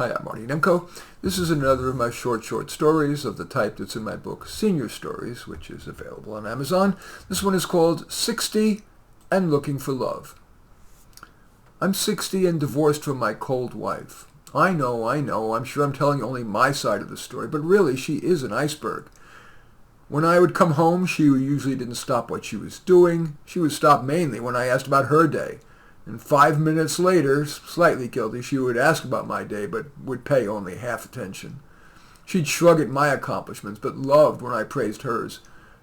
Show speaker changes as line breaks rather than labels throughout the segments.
Hi, I'm Marty Nemko. This is another of my short stories of the type that's in my book, Senior Stories, which is available on Amazon. This one is called 60 and Looking for Love. I'm 60 and divorced from my cold wife. I know. I'm sure I'm telling only my side of the story, but really she is an iceberg. When I would come home, she usually didn't stop what she was doing. She would stop mainly when I asked about her day. And 5 minutes later, slightly guilty, she would ask about my day, but would pay only half attention. She'd shrug at my accomplishments, but loved when I praised hers.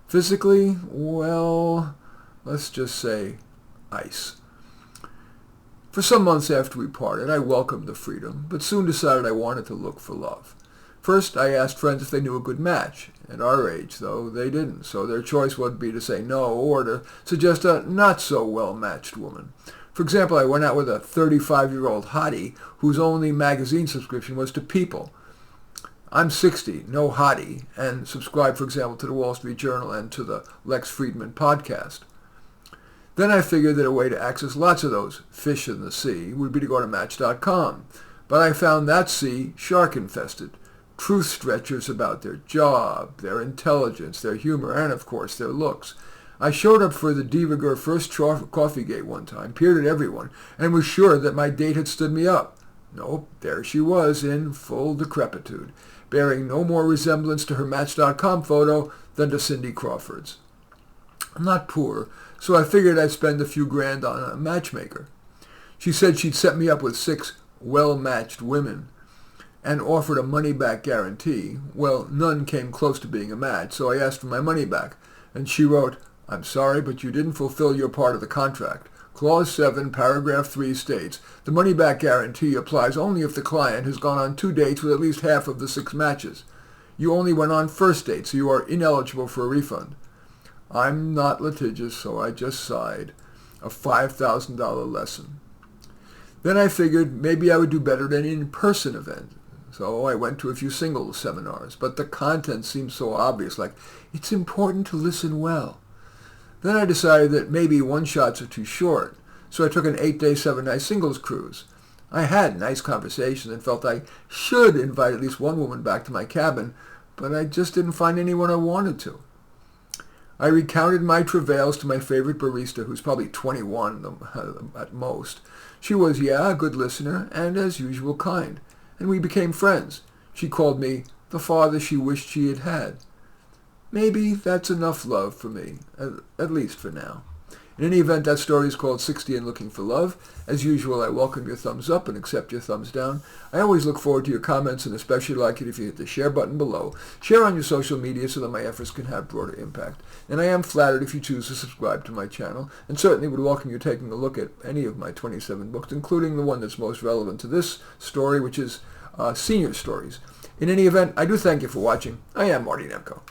Physically, well, let's just say ice. For some months after we parted, I welcomed the freedom, but soon decided I wanted to look for love. First, I asked friends if they knew a good match. At our age, though, they didn't, so their choice would be to say no or to suggest a not-so-well-matched woman. For example, I went out with a 35-year-old hottie whose only magazine subscription was to People. I'm 60, no hottie, and subscribe, for example, to the Wall Street Journal and to the Lex Friedman podcast. Then I figured that a way to access lots of those fish in the sea would be to go to Match.com. But I found that sea shark-infested. Truth stretchers about their job, their intelligence, their humor, and, of course, their looks. I showed up for the de-rigueur first coffee gate one time, peered at everyone, and was sure that my date had stood me up. Nope, there she was in full decrepitude, bearing no more resemblance to her Match.com photo than to Cindy Crawford's. I'm not poor, so I figured I'd spend a few grand on a matchmaker. She said she'd set me up with 6 well-matched women and offered a money-back guarantee. Well, none came close to being a match, so I asked for my money back, and she wrote, "I'm sorry, but you didn't fulfill your part of the contract. Clause 7, paragraph 3 states, the money-back guarantee applies only if the client has gone on 2 dates with at least half of the 6 matches. You only went on first date, so you are ineligible for a refund." I'm not litigious, so I just sighed. A $5,000 lesson. Then I figured maybe I would do better at an in-person event. So I went to a few singles seminars, but the content seemed so obvious, like, it's important to listen well. Then I decided that maybe one-shots are too short, so I took an 8-day, 7-night singles cruise. I had nice conversations and felt I should invite at least one woman back to my cabin, but I just didn't find anyone I wanted to. I recounted my travails to my favorite barista, who's probably 21 at most. She was, a good listener, and as usual kind, and we became friends. She called me the father she wished she had had. Maybe that's enough love for me, at least for now. In any event, that story is called 60 and Looking for Love. As usual, I welcome your thumbs up and accept your thumbs down. I always look forward to your comments and especially like it if you hit the share button below. Share on your social media so that my efforts can have broader impact. And I am flattered if you choose to subscribe to my channel, and certainly would welcome you taking a look at any of my 27 books, including the one that's most relevant to this story, which is Senior Stories. In any event, I do thank you for watching. I am Marty Nemko.